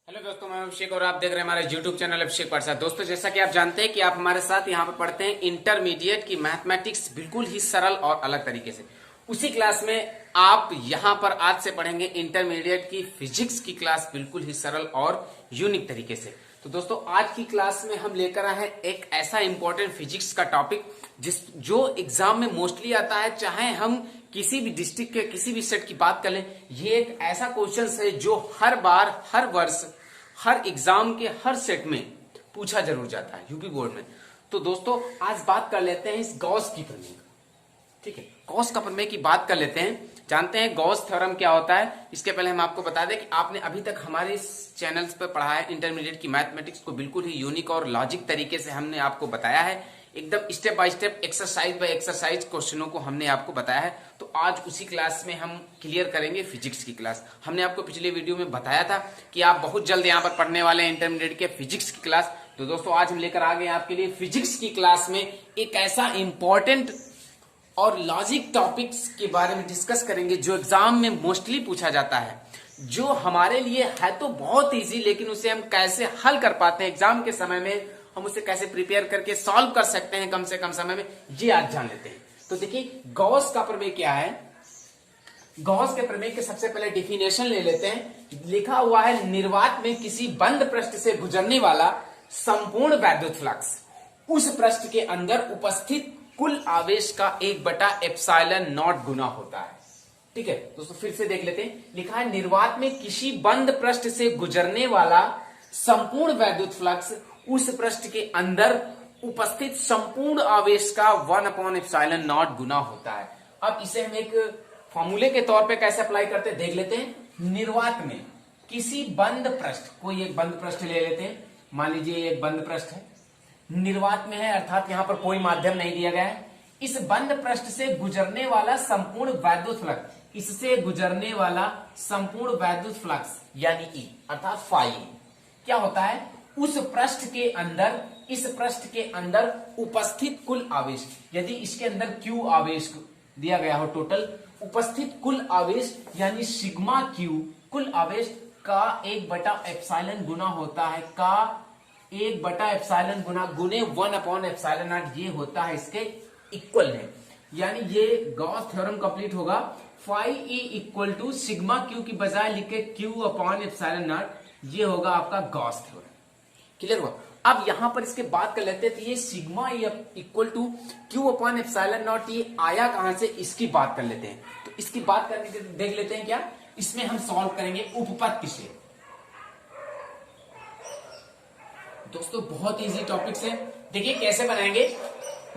Hello दोस्तों, मैं अभिषेक और आप देख रहे हैं हमारे YouTube चैनल अभिषेक प्रसाद। दोस्तों, जैसा कि आप जानते हैं कि आप हमारे साथ यहाँ पर पढ़ते हैं इंटरमीडिएट की मैथमेटिक्स बिल्कुल ही सरल और अलग तरीके से। उसी क्लास में आप यहाँ पर आज से पढ़ेंगे इंटरमीडिएट की फिजिक्स की क्लास बिल्कुल ही सरल और यूनिक तरीके से। तो दोस्तों, आज की क्लास में हम लेकर आए हैं एक ऐसा इंपॉर्टेंट फिजिक्स का टॉपिक जो एग्जाम में मोस्टली आता है, चाहे हम किसी भी डिस्ट्रिक्ट के किसी भी सेट की बात कर लें। ये एक ऐसा क्वेश्चन है जो हर बार, हर वर्ष, हर एग्जाम के हर सेट में पूछा जरूर जाता है यूपी बोर्ड में। तो दोस्तों, आज बात कर लेते हैं इस गॉस की प्रमेय का। ठीक है, गॉस का प्रमेय की बात कर लेते हैं। जानते हैं गॉस थ्योरम क्या होता है। इसके पहले हम आपको बता दें कि आपने अभी तक हमारे इस चैनल्स पर पढ़ा है इंटरमीडिएट की मैथमेटिक्स को बिल्कुल ही यूनिक और लॉजिक तरीके से हमने आपको बताया है। एकदम step by step, exercise by exercise क्वेश्चनों को हमने आपको बताया है। तो आज उसी क्लास में हम क्लियर करेंगे फिजिक्स की क्लास। हमने आपको पिछले वीडियो में बताया था कि आप बहुत जल्द यहाँ पर पढ़ने वाले हैं इंटरमीडिएट के फिजिक्स की क्लास। तो दोस्तों, आज हम लेकर आ गए आपके लिए फिजिक्स की क्लास में एक ऐसा इंपॉर्टेंट और लॉजिक टॉपिक्स के बारे में डिस्कस करेंगे जो एग्जाम में मोस्टली पूछा जाता है, जो हमारे लिए है तो बहुत इजी, लेकिन उसे हम कैसे हल कर पाते हैं एग्जाम के समय में, हम उसे कैसे प्रिपेयर करके सॉल्व कर सकते हैं कम से कम समय में, ये आज जान लेते हैं। तो देखिए, गॉस का प्रमेय क्या है। गॉस के प्रमेय के सबसे पहले डेफिनेशन ले लेते हैं। लिखा हुआ है, निर्वात में किसी बंद पृष्ठ से गुजरने वाला संपूर्ण वैद्युत फ्लक्स उस पृष्ठ के अंदर उपस्थित कुल आवेश का 1/ε0 गुना होता है। ठीक है दोस्तों, फिर से देख लेते हैं। लिखा है, निर्वात में किसी बंद पृष्ठ से गुजरने वाला संपूर्ण वैद्युत फ्लक्स उस पृष्ठ के अंदर उपस्थित संपूर्ण आवेश का 1/ε0 गुना होता है। अब इसे हम एक फॉर्मूले के तौर पे कैसे अप्लाई करते हैं देख लेते हैं। निर्वात में किसी बंद पृष्ठ, कोई एक बंद पृष्ठ ले लेते हैं। मान लीजिए एक बंद पृष्ठ है, निर्वात में है, अर्थात यहां पर कोई माध्यम नहीं दिया गया है। इस बंद पृष्ठ से गुजरने वाला संपूर्ण वैद्युत फ्लक्स, इससे गुजरने वाला संपूर्ण वैद्युत फ्लक्स यानी E अर्थात फाई क्या होता है, उस पृष्ठ के अंदर, इस पृष्ठ के अंदर उपस्थित कुल आवेश, यदि इसके अंदर Q आवेश दिया गया हो, टोटल उपस्थित कुल आवेश यानी सिग्मा Q कुल आवेश का 1/ε गुना होता है, का 1/ε गुना गुने 1/ε0, ये होता है इसके इक्वल है। यानी ये गॉस थ्योरम कंप्लीट होगा। Phi E equal to sigma Q की बजाय लिखे Q/ε0, ये होगा आपका गॉस थ्योरम। क्लियर हुआ। अब यहां पर इसके बात कर लेते हैं। तो ये सिग्मा इक्वल टू Q/ε0 ये आया कहां से, इसकी बात कर लेते हैं। तो इसकी बात करने के देख लेते हैं क्या, इसमें हम सॉल्व करेंगे उपपत्ति से। दोस्तों, बहुत इजी टॉपिक है। देखिए कैसे बनाएंगे।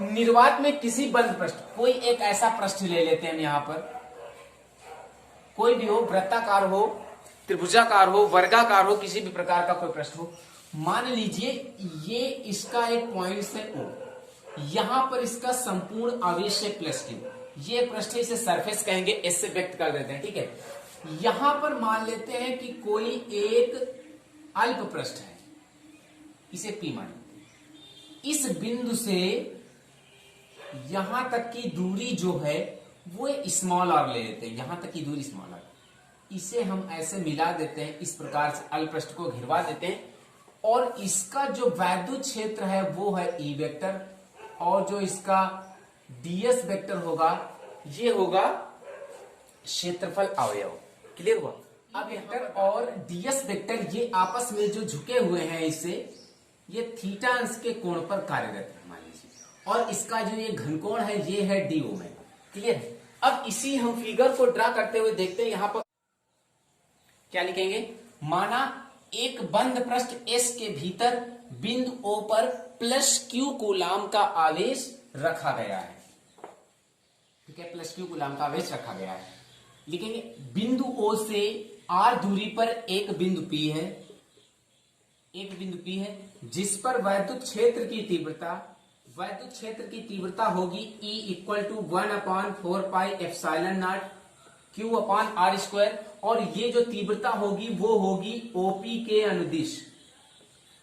निर्वात में किसी बंद पृष्ठ, कोई एक ऐसा पृष्ठ ले लेते हैं हम यहां पर, कोई भी हो, वृत्ताकार हो, त्रिभुजाकार हो, वर्गाकार हो, किसी भी प्रकार का कोई पृष्ठ हो। मान लीजिए ये इसका एक पॉइंट है O, यहां पर इसका संपूर्ण आवेश है +Q। ये पृष्ठ है, इसे सरफेस कहेंगे, इससे व्यक्त कर देते हैं। ठीक है, यहां पर मान लेते हैं कि कोई एक अल्प पृष्ठ है, इसे P मान लेते हैं। इस बिंदु से यहां तक की दूरी जो है वो स्मॉल r ले लेते हैं, यहां तक की दूरी स्मॉल r, इसे हम ऐसे मिला देते हैं, इस प्रकार से अल्प पृष्ठ को घिरवा देते हैं। और इसका जो वैद्युत क्षेत्र है वो है E वेक्टर, और जो इसका ds वेक्टर होगा ये होगा क्षेत्रफल अवयव। क्लियर हुआ। अब वेक्टर और ds वेक्टर ये आपस में जो झुके हुए हैं, इससे ये थीटा अंश के कोण पर कार्यरत है मान लीजिए, और इसका जो ये घनकोण है ये है डी ओमेगा। क्लियर है। अब इसी हम फिगर को ड्रा करते हुए देखते हैं, यहां पर क्या लिखेंगे। माना एक बंद पृष्ठ S के भीतर बिंदु O पर +Q कूलाम का आवेश रखा गया है। ठीक है, +Q कूलाम का आवेश रखा गया है। लिखेंगे बिंदु O से R दूरी पर एक बिंदु P है, एक बिंदु P है, जिस पर वैद्युत क्षेत्र की तीव्रता होगी E इक्वल टू 1/4πε0 Q/r², और ये जो तीव्रता होगी वो होगी OP के अनुदिश।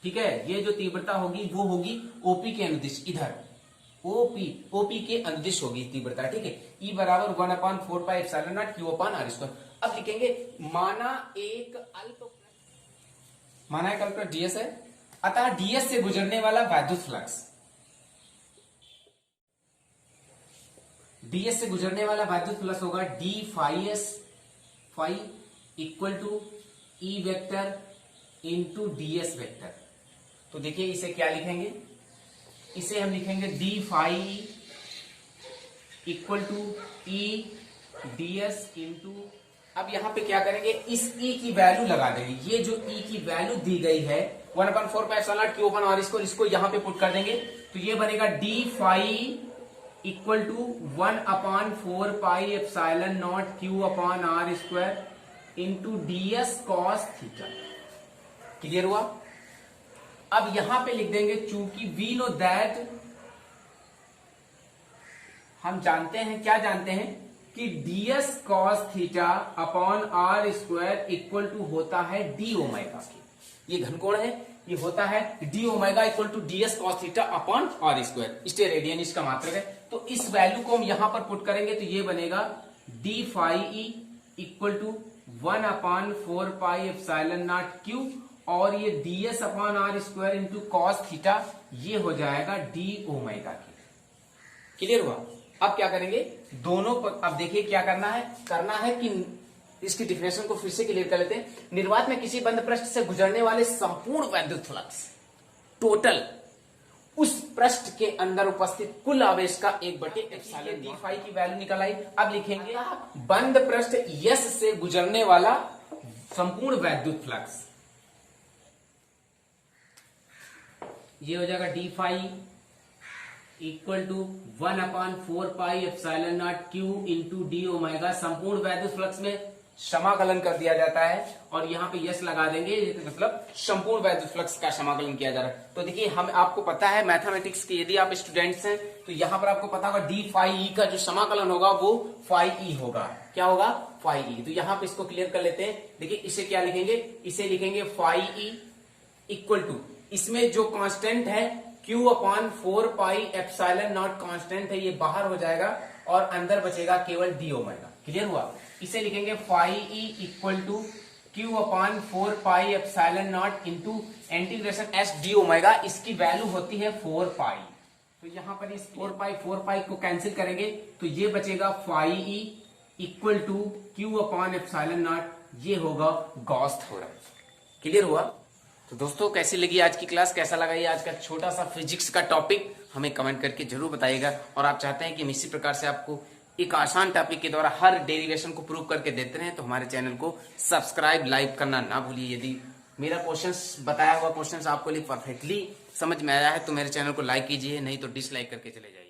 ठीक है, ये जो तीव्रता होगी वो होगी OP के अनुदिश, इधर OP के अनुदिश होगी तीव्रता। ठीक है, E बराबर 1/4πε0 Q/r²। अब लिखेंगे माना एक अल्प माना है कैलकुलेट डीएस है, अतः डीएस से गुजरने वाला वैद्युत फ्लक्स, डीएस से गुजरने वाला वैद्युत फ्लक्स होगा d phi s, phi equal to E vector into ds vector. तो देखिए इसे क्या लिखेंगे, इसे हम लिखेंगे d phi equal to E ds into, अब यहां पे क्या करेंगे, इस ई की वैल्यू लगा देंगे, ये जो ई की वैल्यू दी गई है 1/4 क्यू अपन आर स्क्वायर, इसको यहां पे पुट कर देंगे तो ये बनेगा d phi equal to 1/4 q upon r square into ds cos theta. Clear हुआ। अब यहां पे लिख देंगे, चूंकि वी नो दैट, हम जानते हैं, क्या जानते हैं कि ds cos theta upon r square equal to होता है डी ओमेगा की, ये घनकोण है, ये होता है d omega equal to ds cos theta upon r square, steradian इसका मात्रक है। तो इस वैल्यू को हम यहां पर पुट करेंगे तो ये बनेगा d phi E equal to 1/4 q, और ये ds upon r square into cos theta, ये हो जाएगा डी ओमेगा की। क्लियर हुआ। अब क्या करेंगे, दोनों पर, अब देखिए क्या करना है कि इसकी डिफिनेशन को फिर से क्लियर कर लेते हैं। निर्वात में किसी बंद पृष्ठ से गुजरने वाले संपूर्ण वैद्युत फ्लक्स, टोटल उस पृष्ठ के अंदर उपस्थित कुल आवेश का 1/एप्सिलॉन डी फाई की वैल्यू निकल आई। अब लिखेंगे बंद पृष्ठ यस से गुजरने वाला संपूर्ण वैद्युत फ्लक्स, ये हो जाएगा d phi equal to 1/4 q into d omega, संपूर्ण वैद्युत फ्लक्स में समाकलन कर दिया जाता है और यहां पे यस लगा देंगे, मतलब संपूर्ण वैद्युत फ्लक्स का समाकलन किया जा रहा है। तो देखिए हम, आपको पता है मैथमेटिक्स के, यदि आप स्टूडेंट्स हैं तो यहां पर आपको पता होगा डी फाई ई का जो समाकलन होगा वो फाई ई होगा। क्या होगा, फाई ई। तो यहां पे इसको क्लियर कर लेते हैं। देखिए इसे क्या लिखेंगे, इसे लिखेंगे फाई ई इक्वल टू, इसमें जो कांस्टेंट है Q अपॉन 4πε0 कांस्टेंट है, ये बाहर हो जाएगा और अंदर बचेगा केवल डी ओमेगा। क्लियर हुआ। इसे लिखेंगे phi E equal to Q upon 4πε0 into integration S D omega, इसकी वैल्यू होती है 4π। तो यहां पर इस 4π को कैंसिल करेंगे तो ये बचेगा phi E equal to Q upon ε0, ये होगा गॉस थ्योरम। क्लियर हुआ। तो दोस्तों कैसी लगी आज की क्लास, कैसा लगा ये आज का छोटा सा फिजिक्स का टॉपिक, हमें कमेंट करके जरूर बताइएगा। और आप चाहते हैं कि हम इसी प्रकार से आपको एक आसान टॉपिक के द्वारा हर डेरिवेशन को प्रूव करके देते रहे, तो हमारे चैनल को सब्सक्राइब, लाइक करना ना भूलिए। यदि मेरा क्वेश्चंस, बताया हुआ क्वेश्चंस आपको लिए परफेक्टली समझ में आया है तो मेरे चैनल को लाइक कीजिए, नहीं तो डिसलाइक करके चले जाइए।